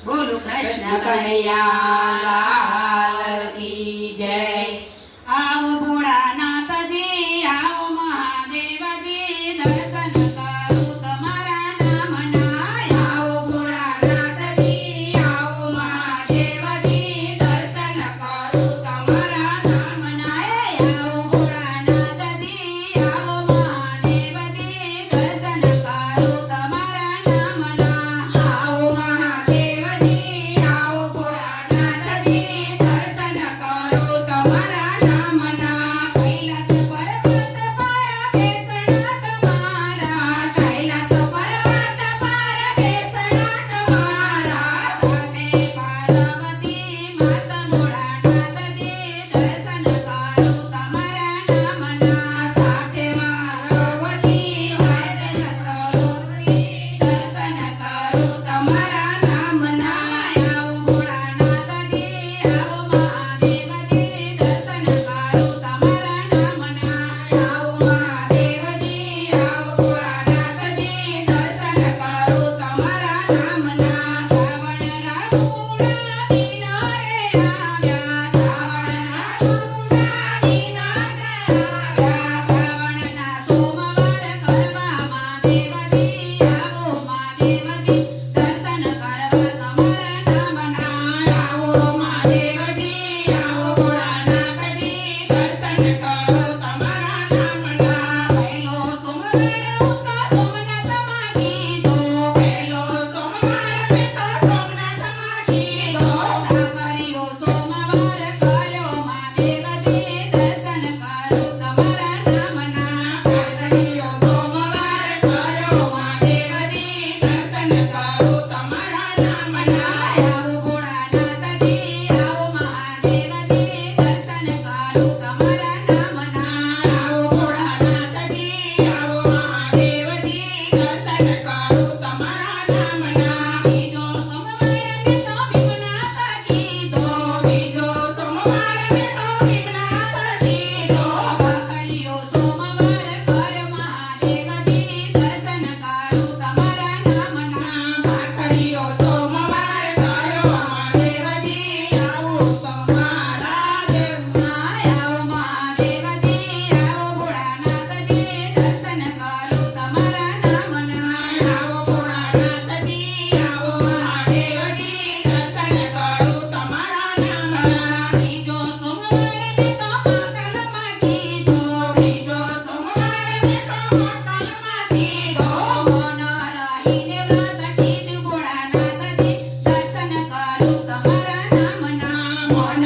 બોલો કૃષ્ણ કનૈયા લાલ કી જય। આવો ભોળાનાથજી, આવો મહાદેવજી, દર્શન કરું તમારા નામના। આવો ભોળાનાથજી, આવો મહાદેવજી, દર્શન કરું તમારા નામના। આવો ભોળાનાથજી, આવો મહાદેવજી, દર્શન કરું તમારા નામના। આવો મહાદેવજી, આવો ભોળાનાથજી, દર્શન કરું તમારા નામના। કૈલાસ પર્વત પર બેસણા તમારા, કૈલાસ પર્વત પર બેસણા તમારા, સાથે પાર્વતી માતા ભોળાનાથજી, દર્શન કરું તમારા નામના। સાથે પાર્વતી માતા ભોળાનાથજી, દર્શન કરું તમારા નામના। આવો ભોળાનાથજી, આવો મહાદેવજી, દર્શન કરું તમારા નામના। આવો મહાદેવજી, આવો ભોળાનાથજી, દર્શન કરું તમારા નામના। શ્રાવણના પૂર્ણ દિન રે આવ્યા, શ્રાવણના પૂર્ણ દિન આવ્યા, શ્રાવણના સોમવાર કરવા મહાદેવજી, આવો મહાદેવજી, દર્શન કરવા તમારા નામના। આવો મહાદેવજી, આવો ભોળાનાથજી, દર્શન કરું તમારા નામના। પહેલો સોમવાર ઉગતા સોમનાથમાં કીધો, પહેલો સોમવાર ઉગતા સોમનાથમાં કીધો, સાકરીયો સોમવાર કર્યો મહાદેવજી, દર્શન કરું તમારા નામના। સાકરીયો સોમવાર કર્યો મહાદેવજી, દર્શન કરું તમારા નામના। આવો ભોળાનાથજી, આવો મહાદેવજી, દર્શન કરું તમારા નામના। આવો ભોળાનાથજી, આવો મહાદેવજી, દર્શન કરું તમારા નામના। બીજો સોમવાર મેં તો ભીમનાથ કીધો, બીજો સોમવાર મેં તો ભીમનાથ કીધો, સાકરીયો સોમવાર કર મહાદેવજી, દર્શન કરું તમારા નામના। સાકરીયો સોમવાર કર્યો મહાદેવજી, આવો તમારા દેવના। આવો મહાદેવજી, આવો ભોળાનાથજી, દર્શન કરું તમારા નામના। આવો ભોળાનાથજી, આવો મહાદેવજી, દર્શન કરું તમારા નામના। બીજો સોમવાર મેં તો મકલમાં કીધો, બીજો સોમવાર મેં તો મકલમાં કીધો, મૌન રહીને વ્રત કીધું ભોળાનાથજી, દર્શન કરું તમારા નામના। મૌન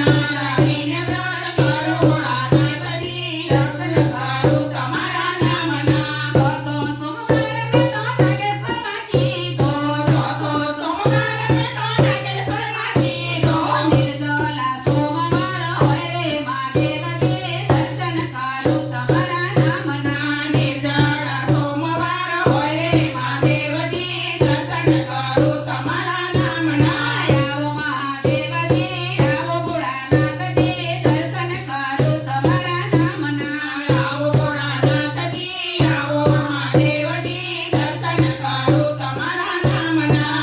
રહીને વ્રત કરું ભોળાનાથજી, દર્શન કરું તમારા નામના। ચોથો સોમવાર મેં તો નાગેશ્વરમાં કીધો, ચોથો સોમવાર મેં તો નાગેશ્વરમાં કીધો, નિર્જલા સોમવાર હોય રે મહાદેવજી, દર્શન કરું તમારા નામના। નિર્જલા સોમવાર હોય રે મહાદેવજી, દર્શન કરું તમારા નામના। આવો મહાદેવજી, આવો ભોળાનાથજી, દર્શન કરું તમારા નામના। આવો ભોળાનાથજી, આવો મહાદેવજી, દર્શન કરું તમારા નામના।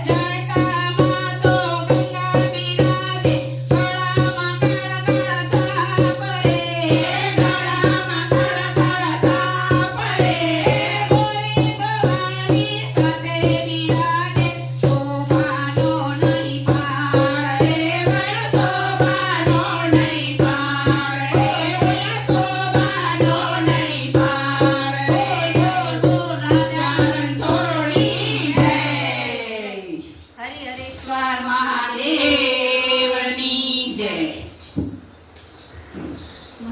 જટામાં તો ગંગા બિરાજે, ગળામાં ગળગળ સાપ રે, ગળામાં ગળગળ સાપ રે, બોલી ભવાની સાથે બિરાજે, શોભાનો નહીં પાર રે, વળ શોભાનો નહીં પાર રે, વળ શોભાનો નહીં પાર રે, બોલો રાજાન છોડી જય। હરિ હરેશ્વર મહાદેવ।